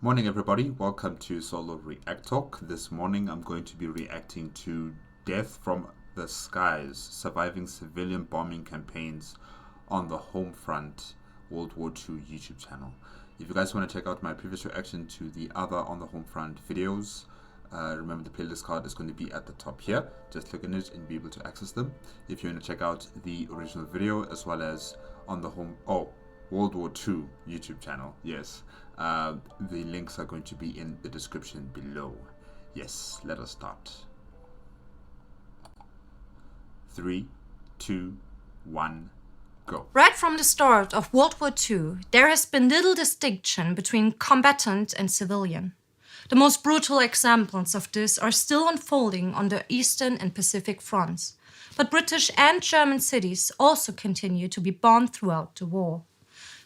Morning everybody, welcome to Solo ReacTalk. This morning I'm going to be reacting to Death from the Skies, Surviving Civilian Bombing Campaigns on the Home Front World War II YouTube channel. If you guys want to check out my previous reaction to the other On the Home Front videos, remember the playlist card is going to be at the top here. Just click on it and be able to access them. If you want to check out the original video as well as on the World War II YouTube channel, yes, the links are going to be in the description below. Yes, let us start. 3, 2, 1, go. Right from the start of World War II, there has been little distinction between combatant and civilian. The most brutal examples of this are still unfolding on the Eastern and Pacific fronts, but British and German cities also continue to be bombed throughout the war.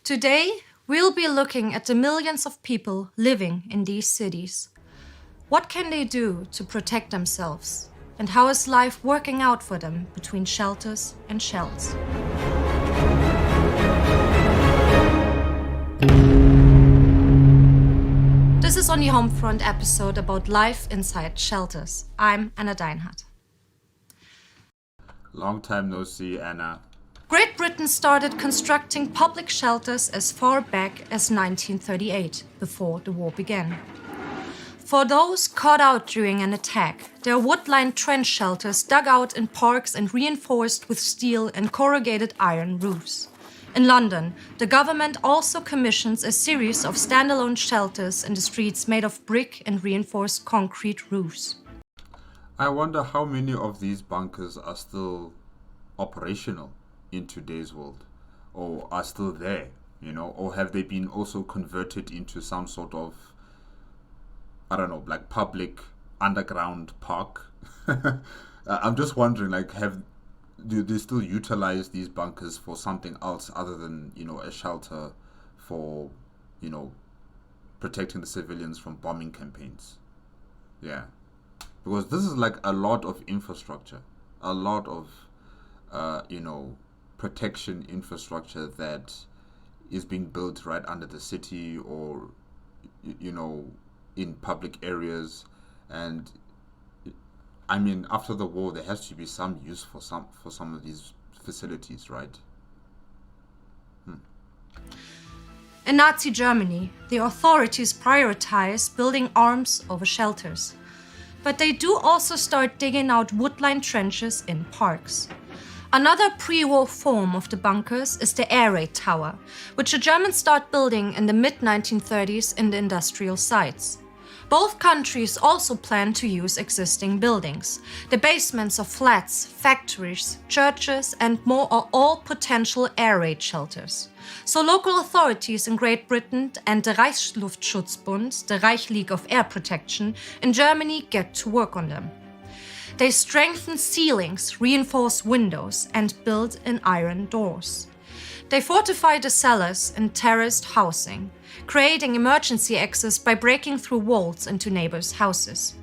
Today, we'll be looking at the millions of people living in these cities. What can they do to protect themselves? And how is life working out for them between shelters and shells? This is On the Home Front episode about life inside shelters. I'm Anna Deinhardt. Long time no see, Anna. Great Britain started constructing public shelters as far back as 1938, before the war began. For those caught out during an attack, there are wood-lined trench shelters dug out in parks and reinforced with steel and corrugated iron roofs. In London, the government also commissions a series of standalone shelters in the streets made of brick and reinforced concrete roofs. I wonder how many of these bunkers are still operational in today's world, or are still there, or have they been also converted into some sort of, I don't know, like public underground park? I'm just wondering, like, do they still utilize these bunkers for something else other than, a shelter for, protecting the civilians from bombing campaigns? Yeah, because this is like a lot of infrastructure, a lot of, protection infrastructure that is being built right under the city or, in public areas. And I mean, after the war, there has to be some use for some of these facilities, right? In Nazi Germany, the authorities prioritized building arms over shelters. But they do also start digging out wood-lined trenches in parks. Another pre-war form of the bunkers is the air raid tower, which the Germans start building in the mid-1930s in the industrial sites. Both countries also plan to use existing buildings. The basements of flats, factories, churches, and more are all potential air raid shelters. So local authorities in Great Britain and the Reichsluftschutzbund, the Reich League of Air Protection, in Germany get to work on them. They strengthen ceilings, reinforce windows, and build in iron doors. They fortify the cellars and terraced housing, creating emergency access by breaking through walls into neighbors' houses.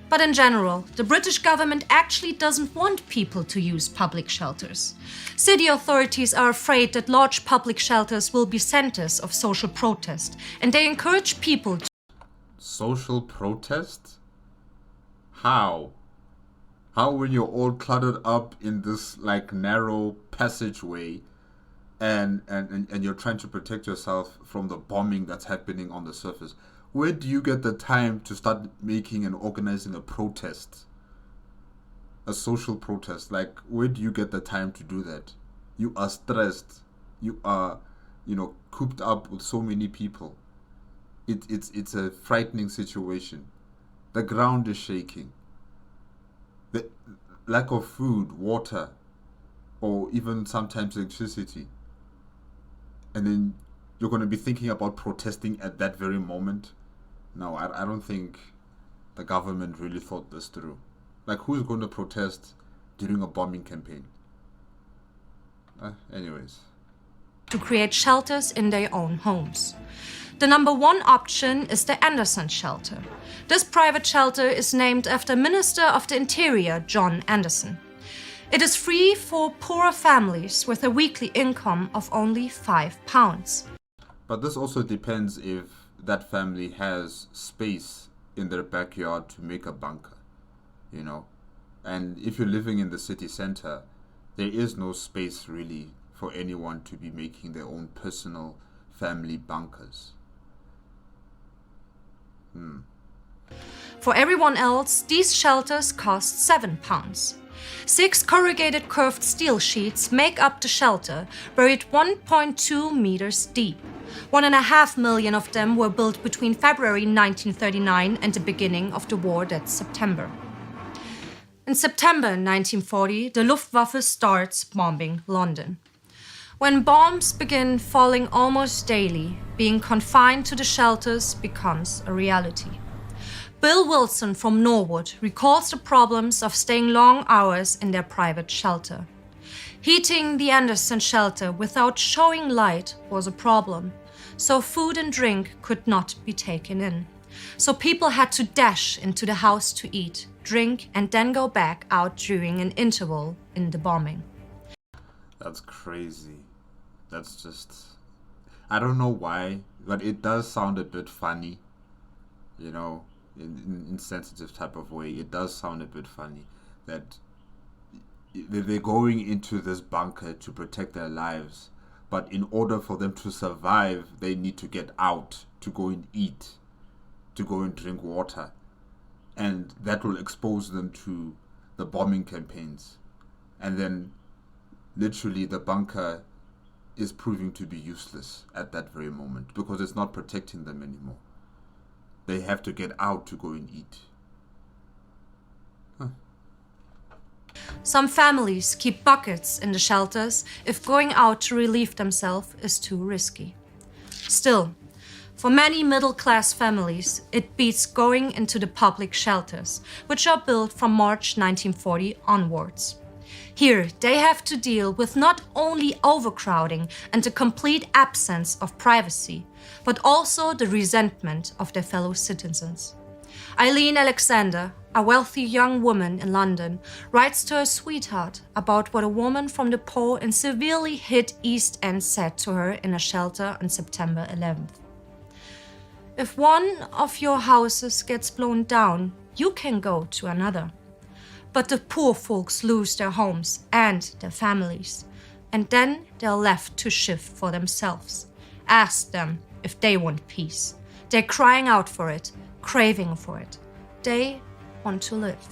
But in general, the British government actually doesn't want people to use public shelters. City authorities are afraid that large public shelters will be centers of social protest, and they encourage people to... Social protest? How? How, when you're all cluttered up in this like narrow passageway and you're trying to protect yourself from the bombing that's happening on the surface, where do you get the time to start making and organizing a protest? A social protest? Like, where do you get the time to do that? You are stressed. You are, cooped up with so many people. It's a frightening situation. The ground is shaking. The lack of food, water, or even sometimes electricity. And then you're going to be thinking about protesting at that very moment. No, I don't think the government really thought this through. Like, who's going to protest during a bombing campaign? Anyways. To create shelters in their own homes. The number one option is the Anderson Shelter. This private shelter is named after Minister of the Interior John Anderson. It is free for poorer families with a weekly income of only £5. But this also depends if that family has space in their backyard to make a bunker, you know. And if you're living in the city center, there is no space really for anyone to be making their own personal family bunkers. For everyone else, these shelters cost £7. 6 corrugated curved steel sheets make up the shelter, buried 1.2 meters deep. 1.5 million of them were built between February 1939 and the beginning of the war that September. In September 1940, the Luftwaffe starts bombing London. When bombs begin falling almost daily, being confined to the shelters becomes a reality. Bill Wilson from Norwood recalls the problems of staying long hours in their private shelter. Heating the Anderson shelter without showing light was a problem, so food and drink could not be taken in. So people had to dash into the house to eat, drink, and then go back out during an interval in the bombing. That's crazy. That's just... I don't know why, but it does sound a bit funny, you know, in insensitive type of way. It does sound a bit funny that they're going into this bunker to protect their lives, but in order for them to survive, they need to get out to go and eat, to go and drink water, and that will expose them to the bombing campaigns. And then literally the bunker is proving to be useless at that very moment because it's not protecting them anymore. They have to get out to go and eat. Some families keep buckets in the shelters if going out to relieve themselves is too risky. Still, for many middle-class families, it beats going into the public shelters, which are built from March 1940 onwards. Here, they have to deal with not only overcrowding and the complete absence of privacy, but also the resentment of their fellow citizens. Eileen Alexander, a wealthy young woman in London, writes to her sweetheart about what a woman from the poor and severely hit East End said to her in a shelter on September 11th. If one of your houses gets blown down, you can go to another. But the poor folks lose their homes and their families, and then they're left to shift for themselves. Ask them if they want peace. They're crying out for it, craving for it. They want to live.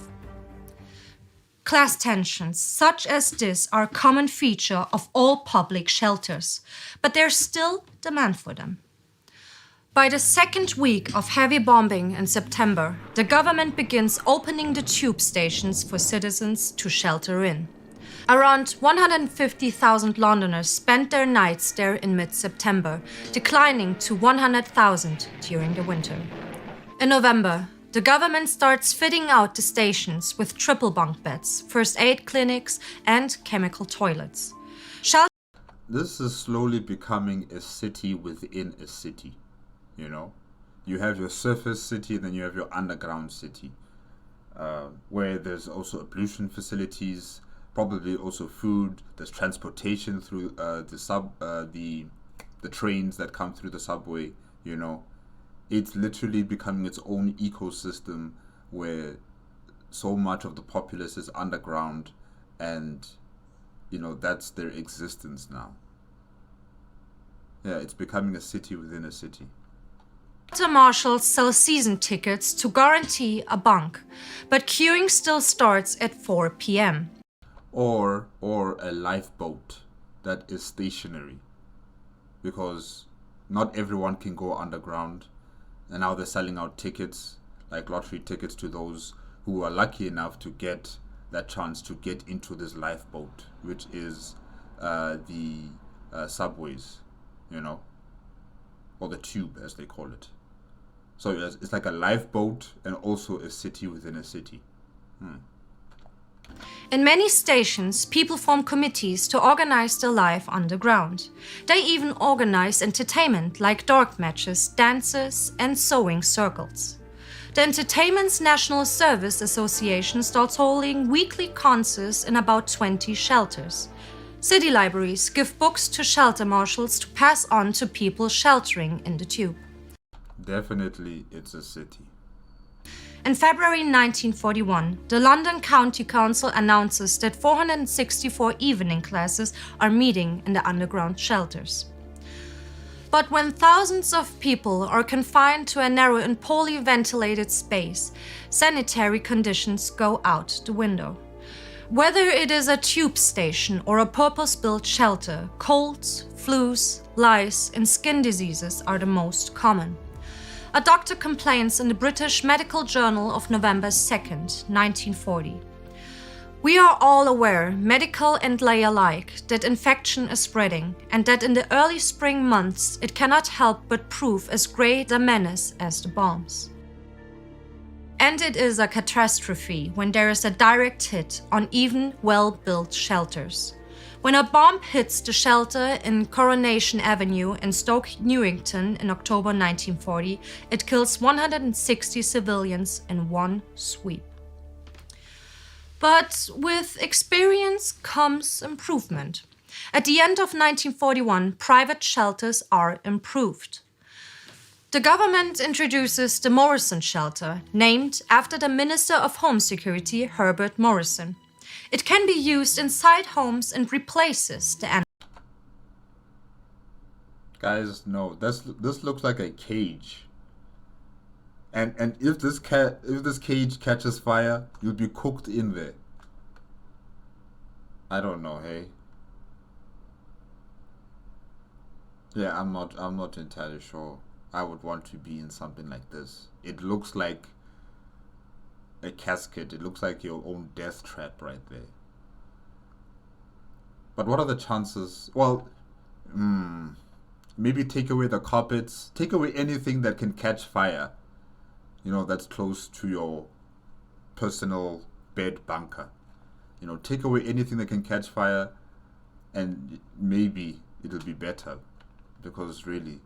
Class tensions such as this are a common feature of all public shelters, but there's still demand for them. By the second week of heavy bombing in September, the government begins opening the tube stations for citizens to shelter in. Around 150,000 Londoners spent their nights there in mid-September, declining to 100,000 during the winter. In November, the government starts fitting out the stations with triple bunk beds, first aid clinics, and chemical toilets. This is slowly becoming a city within a city. You know, you have your surface city, then you have your underground city, where there's also pollution facilities, probably also food. There's transportation through the trains that come through the subway. You know, it's literally becoming its own ecosystem where so much of the populace is underground, and you know that's their existence now. Yeah, it's becoming a city within a city. Shelter marshals sell season tickets to guarantee a bunk, but queuing still starts at 4 p.m. Or a lifeboat that is stationary, because not everyone can go underground, and now they're selling out tickets, like lottery tickets, to those who are lucky enough to get that chance to get into this lifeboat, which is the subways, you know, or the tube as they call it. So it's like a lifeboat and also a city within a city. In many stations, people form committees to organize their life underground. They even organize entertainment like dark matches, dances, and sewing circles. The Entertainment's National Service Association starts holding weekly concerts in about 20 shelters. City libraries give books to shelter marshals to pass on to people sheltering in the tube. definitely it's a city. In February 1941, the London County Council announces that 464 evening classes are meeting in the underground shelters. But when thousands of people are confined to a narrow and poorly ventilated space, sanitary conditions go out the window. Whether it is a tube station or a purpose-built shelter, colds, flus, lice, and skin diseases are the most common. A doctor complains in the British Medical Journal of November 2nd, 1940. We are all aware, medical and lay alike, that infection is spreading and that in the early spring months it cannot help but prove as great a menace as the bombs. And it is a catastrophe when there is a direct hit on even well-built shelters. When a bomb hits the shelter in Coronation Avenue in Stoke Newington in October 1940, it kills 160 civilians in one sweep. But with experience comes improvement. At the end of 1941, private shelters are improved. The government introduces the Morrison Shelter, named after the Minister of Home Security, Herbert Morrison. It can be used inside homes and replaces the Guys, no, this looks like a cage. And if this cage catches fire, you'll be cooked in there. I don't know, hey. Yeah, I'm not entirely sure I would want to be in something like this. It looks like a casket. It looks like your own death trap right there. But what are the chances? Well, maybe take away the carpets, take away anything that can catch fire, that's close to your personal bed bunker. Take away anything that can catch fire, and maybe it'll be better. Because really,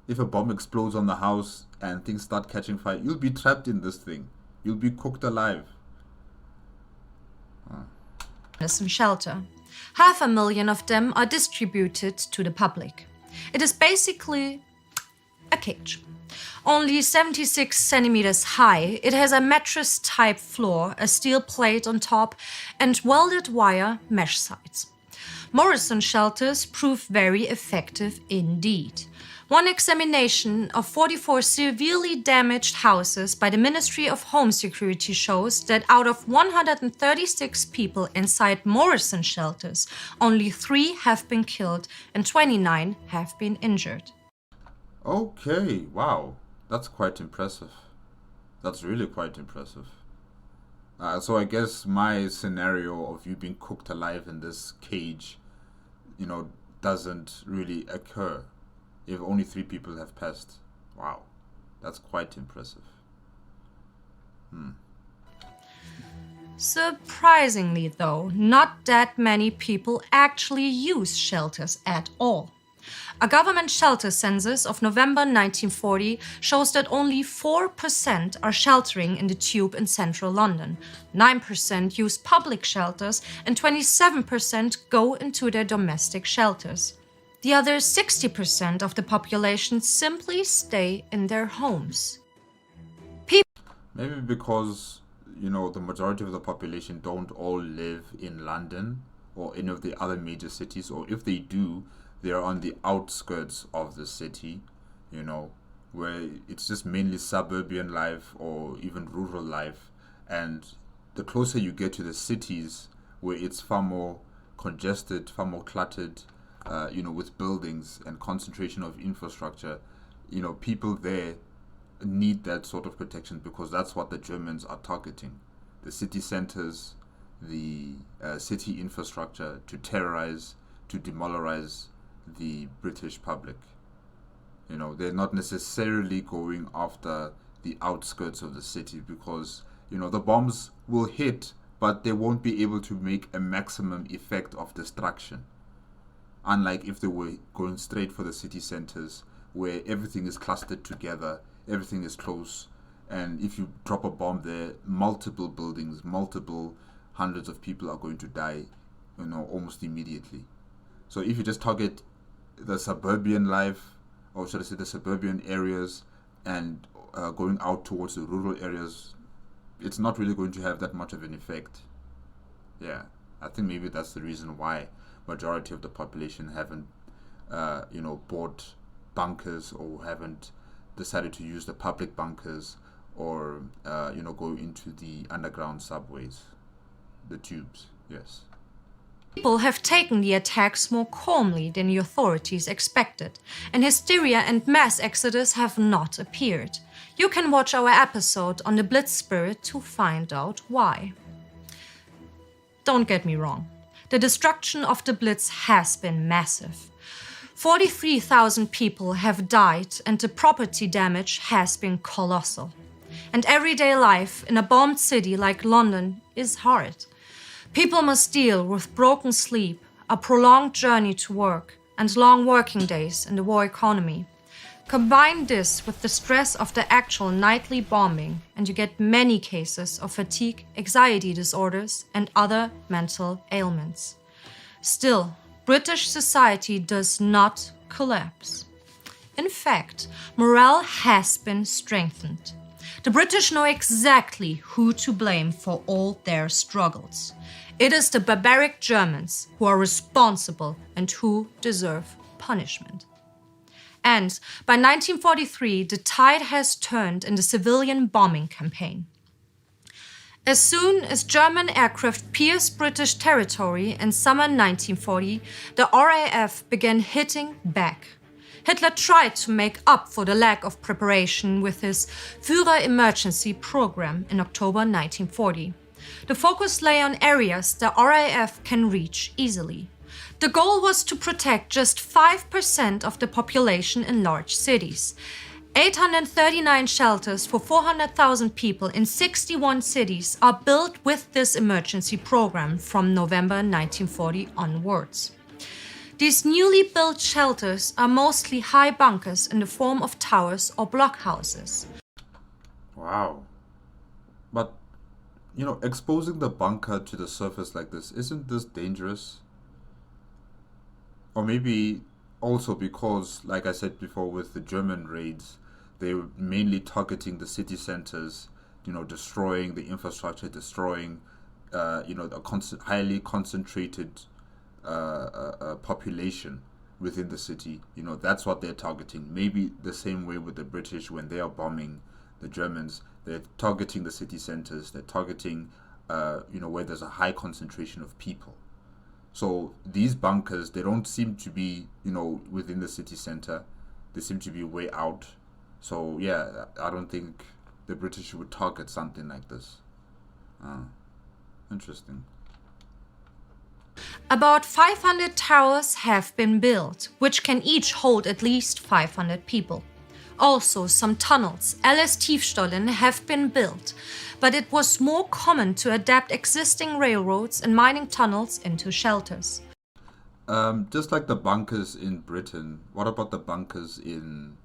if a bomb explodes on the house and things start catching fire, you'll be trapped in this thing. You'll be cooked alive. Morrison Shelter. 500,000 of them are distributed to the public. It is basically a cage. Only 76 centimeters high, it has a mattress-type floor, a steel plate on top, and welded wire mesh sides. Morrison shelters prove very effective indeed. One examination of 44 severely damaged houses by the Ministry of Home Security shows that out of 136 people inside Morrison shelters, only 3 have been killed and 29 have been injured. Okay, wow. That's quite impressive. That's really quite impressive. So I guess my scenario of you being cooked alive in this cage, doesn't really occur if only 3 people have passed. Wow, that's quite impressive. Surprisingly though, not that many people actually use shelters at all. A government shelter census of November 1940 shows that only 4% are sheltering in the Tube in central London, 9% use public shelters, and 27% go into their domestic shelters. The other 60% of the population simply stay in their homes. Maybe because, the majority of the population don't all live in London or any of the other major cities, or if they do, they are on the outskirts of the city, where it's just mainly suburban life or even rural life. And the closer you get to the cities, where it's far more congested, far more cluttered, with buildings and concentration of infrastructure, people there need that sort of protection because that's what the Germans are targeting. The city centers, the city infrastructure to terrorize, to demoralize the British public. They're not necessarily going after the outskirts of the city because, the bombs will hit, but they won't be able to make a maximum effect of destruction. Unlike if they were going straight for the city centers where everything is clustered together, everything is close, and if you drop a bomb there, multiple buildings, multiple hundreds of people are going to die, almost immediately. So if you just target the suburban life, or should I say the suburban areas, and going out towards the rural areas, it's not really going to have that much of an effect. Yeah, I think maybe that's the reason why majority of the population haven't, bought bunkers or haven't decided to use the public bunkers or, go into the underground subways, the tubes. Yes. People have taken the attacks more calmly than the authorities expected, and hysteria and mass exodus have not appeared. You can watch our episode on the Blitz spirit to find out why. Don't get me wrong, the destruction of the Blitz has been massive. 43,000 people have died and the property damage has been colossal. And everyday life in a bombed city like London is hard. People must deal with broken sleep, a prolonged journey to work, and long working days in the war economy. Combine this with the stress of the actual nightly bombing, and you get many cases of fatigue, anxiety disorders, and other mental ailments. Still, British society does not collapse. In fact, morale has been strengthened. The British know exactly who to blame for all their struggles. It is the barbaric Germans who are responsible and who deserve punishment. And by 1943, the tide has turned in the civilian bombing campaign. As soon as German aircraft pierced British territory in summer 1940, the RAF began hitting back. Hitler tried to make up for the lack of preparation with his Führer emergency program in October 1940. The focus lay on areas the RAF can reach easily. The goal was to protect just 5% of the population in large cities. 839 shelters for 400,000 people in 61 cities are built with this emergency program from November 1940 onwards. These newly built shelters are mostly high bunkers in the form of towers or blockhouses. Wow. But, exposing the bunker to the surface like this, isn't this dangerous? Or maybe also because, like I said before, with the German raids, they were mainly targeting the city centers, destroying the infrastructure, destroying, a highly concentrated population within the city. That's what they're targeting. Maybe the same way with the British when they are bombing the Germans, they're targeting the city centers, they're targeting, where there's a high concentration of people. So these bunkers, they don't seem to be, within the city center. They seem to be way out. So yeah, I don't think the British would target something like this. Interesting. About 500 towers have been built, which can each hold at least 500 people. Also, some tunnels, LS-Tiefstollen, have been built, but it was more common to adapt existing railroads and mining tunnels into shelters. Just like the bunkers in Britain, what about the bunkers in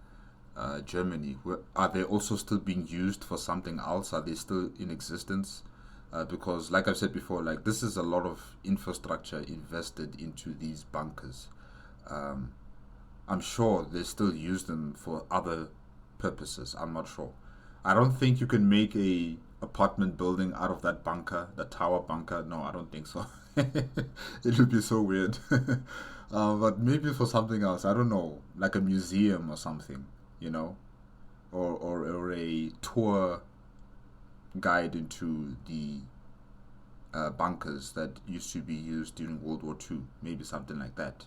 Germany? Are they also still being used for something else? Are they still in existence? Because, like I've said before, this is a lot of infrastructure invested into these bunkers. I'm sure they still use them for other purposes. I'm not sure. I don't think you can make a apartment building out of that bunker, the tower bunker. No, I don't think so. It would be so weird. But maybe for something else. I don't know, like a museum or something, or a tour guide into the bunkers that used to be used during World War II. Maybe something like that.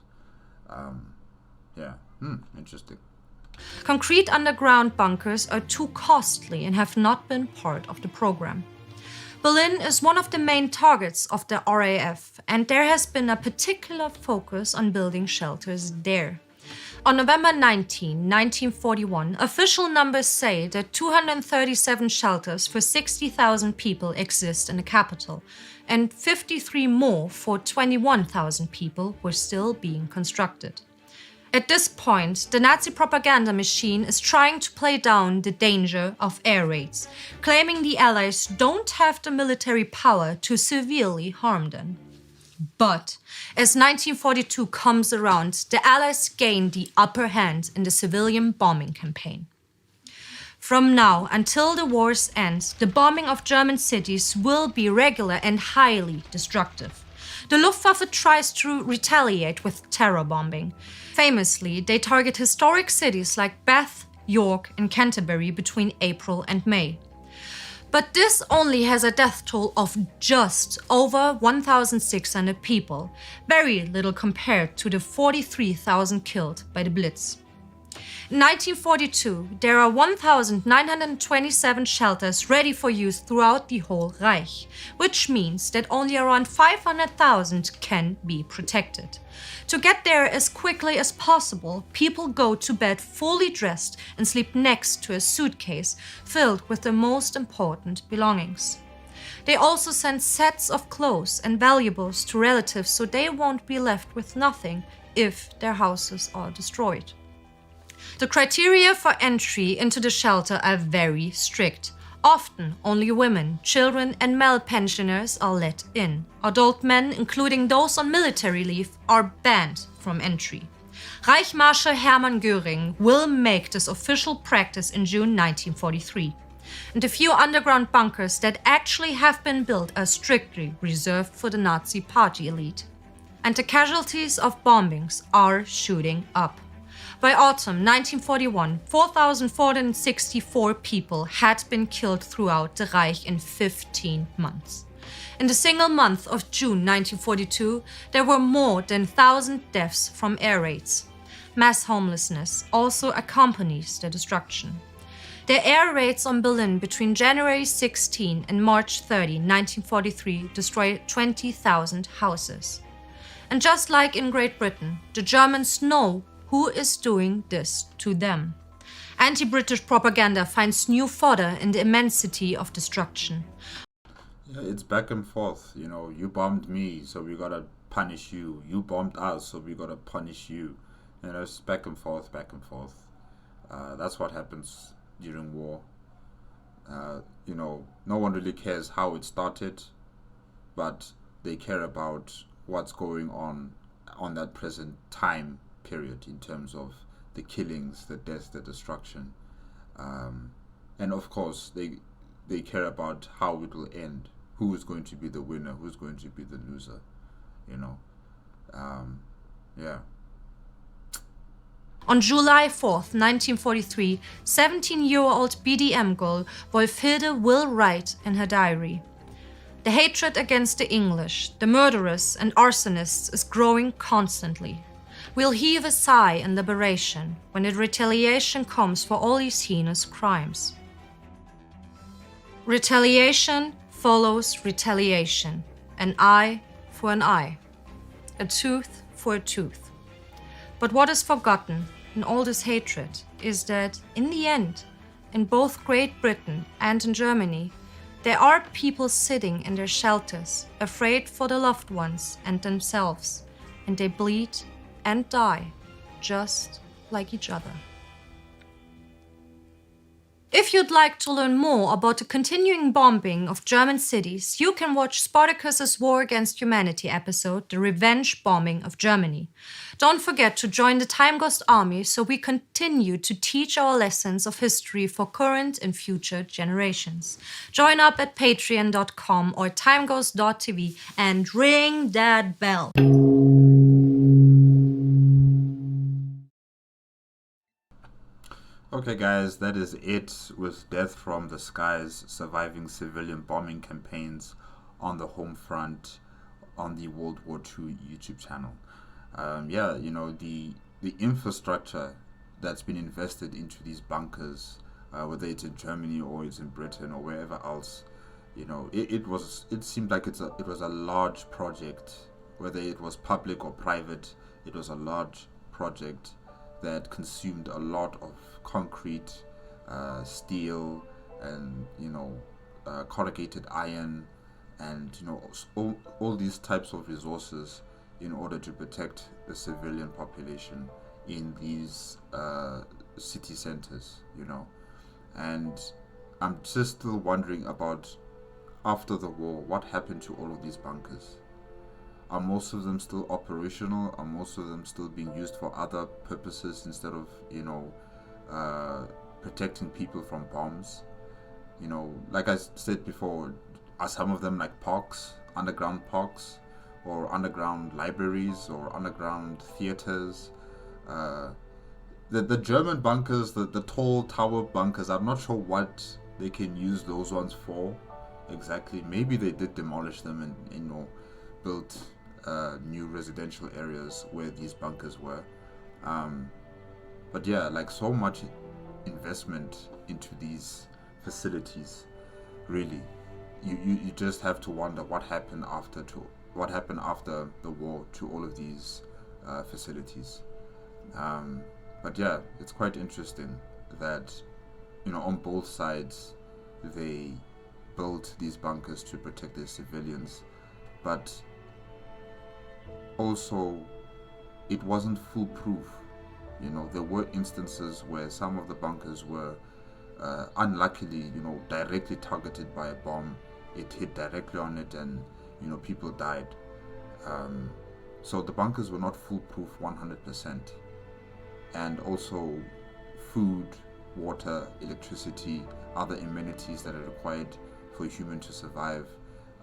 Yeah, interesting. Concrete underground bunkers are too costly and have not been part of the program. Berlin is one of the main targets of the RAF, and there has been a particular focus on building shelters there. On November 19, 1941, official numbers say that 237 shelters for 60,000 people exist in the capital, and 53 more for 21,000 people were still being constructed. At this point, the Nazi propaganda machine is trying to play down the danger of air raids, claiming the Allies don't have the military power to severely harm them. But as 1942 comes around, the Allies gain the upper hand in the civilian bombing campaign. From now until the war's end, the bombing of German cities will be regular and highly destructive. The Luftwaffe tries to retaliate with terror bombing. Famously, they target historic cities like Bath, York, and Canterbury between April and May. But this only has a death toll of just over 1,600 people, very little compared to the 43,000 killed by the Blitz. In 1942, there are 1,927 shelters ready for use throughout the whole Reich, which means that only around 500,000 can be protected. To get there as quickly as possible, people go to bed fully dressed and sleep next to a suitcase filled with the most important belongings. They also send sets of clothes and valuables to relatives so they won't be left with nothing if their houses are destroyed. The criteria for entry into the shelter are very strict. Often, only women, children, and male pensioners are let in. Adult men, including those on military leave, are banned from entry. Reich Marshal Hermann Göring will make this official practice in June 1943. And the few underground bunkers that actually have been built are strictly reserved for the Nazi party elite. And the casualties of bombings are shooting up. By autumn 1941, 4,464 people had been killed throughout the Reich in 15 months. In the single month of June 1942, there were more than 1,000 deaths from air raids. Mass homelessness also accompanies the destruction. The air raids on Berlin between January 16 and March 30, 1943 destroyed 20,000 houses. And just like in Great Britain, the Germans know who is doing this to them. Anti-British propaganda finds new fodder in the immensity of destruction. Yeah, it's back and forth. You bombed me, so we gotta punish you. You bombed us, so we gotta punish you. It's back and forth, back and forth. That's what happens during war. No one really cares how it started, but they care about what's going on that present time period in terms of the killings, the deaths, the destruction, and of course they care about how it will end, who is going to be the winner, who's going to be the loser. Yeah. On July 4th, 1943, 17-year-old BDM girl Wolfhilde will write in her diary, "The hatred against the English, the murderers and arsonists is growing constantly. We'll heave a sigh in liberation when the retaliation comes for all these heinous crimes." Retaliation follows retaliation. An eye for an eye. A tooth for a tooth. But what is forgotten in all this hatred is that, in the end, in both Great Britain and in Germany, there are people sitting in their shelters, afraid for their loved ones and themselves, and they bleed and die, just like each other. If you'd like to learn more about the continuing bombing of German cities, you can watch Spartacus's War Against Humanity episode, The Revenge Bombing of Germany. Don't forget to join the Time Ghost Army so we continue to teach our lessons of history for current and future generations. Join up at patreon.com or timeghost.tv and ring that bell. Okay, guys, that is it with Death from the Skies, surviving civilian bombing campaigns on the home front on the World War II YouTube channel. The infrastructure that's been invested into these bunkers, whether it's in Germany or it's in Britain or wherever else, it seemed like it was a large project, whether it was public or private. It was a large project that consumed a lot of concrete, steel, and corrugated iron, and all these types of resources in order to protect the civilian population in these city centers. And I'm just still wondering about, after the war, what happened to all of these bunkers. Are most of them still operational? Are most of them still being used for other purposes instead of protecting people from bombs. You know, like I said before, are some of them like parks, underground parks, or underground libraries, or underground theaters? Uh, the German bunkers, the tall tower bunkers, I'm not sure what they can use those ones for exactly. Maybe they did demolish them and, you know, built new residential areas where these bunkers were. Um, but yeah, like so much investment into these facilities, really. You just have to wonder what happened after the war to all of these facilities. Um, but yeah, it's quite interesting that, you know, on both sides they built these bunkers to protect their civilians, but also it wasn't foolproof. You know, there were instances where some of the bunkers were unluckily, you know, directly targeted by a bomb. It hit directly on it, and you know, people died. Um, so the bunkers were not foolproof 100%. And also, food, water, electricity, other amenities that are required for a human to survive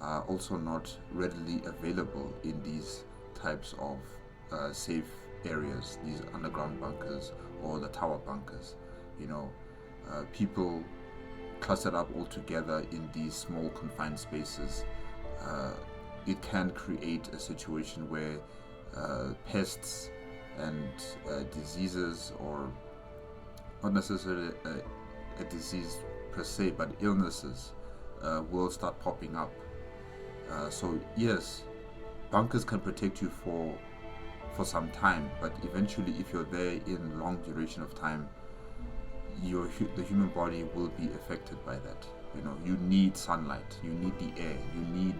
are also not readily available in these types of safe areas, these underground bunkers or the tower bunkers. You know, people clustered up all together in these small confined spaces. Uh, it can create a situation where pests and diseases, or not necessarily a disease per se, but illnesses will start popping up. So yes, bunkers can protect you for some time, but eventually, if you're there in long duration of time, the human body will be affected by that. You know, you need sunlight, you need the air, you need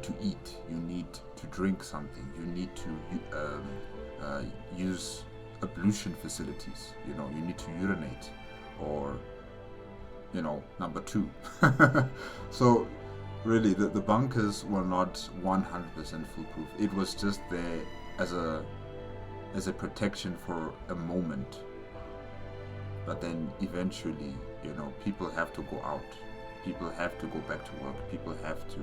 to eat, you need to drink something, you need to use ablution facilities. You know, you need to urinate, or you know, number two. So really, the bunkers were not 100% foolproof. It was just there as a protection for a moment. But then eventually, you know, people have to go out. People have to go back to work. People have to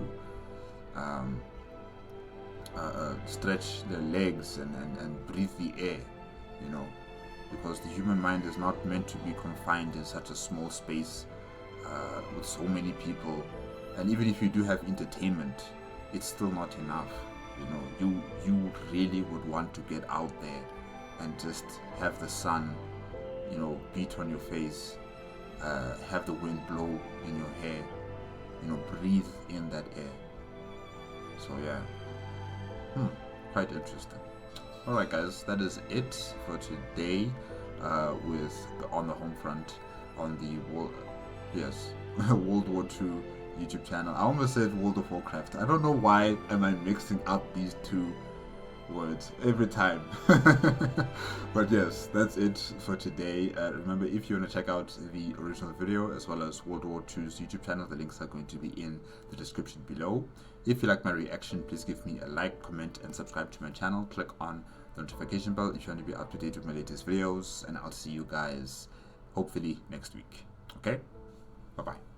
stretch their legs and breathe the air, you know, because the human mind is not meant to be confined in such a small space with so many people. And even if you do have entertainment, it's still not enough. You know, you really would want to get out there and just have the sun, you know, beat on your face, have the wind blow in your hair, you know, breathe in that air. So yeah, quite interesting. Alright guys, that is it for today with On the Home Front on the World War II YouTube channel. I almost said World of Warcraft. I don't know why am I mixing up these two words every time. But yes, that's it for today. Remember, if you want to check out the original video as well as World War II's YouTube channel, the links are going to be in the description below. If you like my reaction, please give me a like, comment, and subscribe to my channel. Click on the notification bell if you want to be up to date with my latest videos, and I'll see you guys hopefully next week. Okay, bye bye.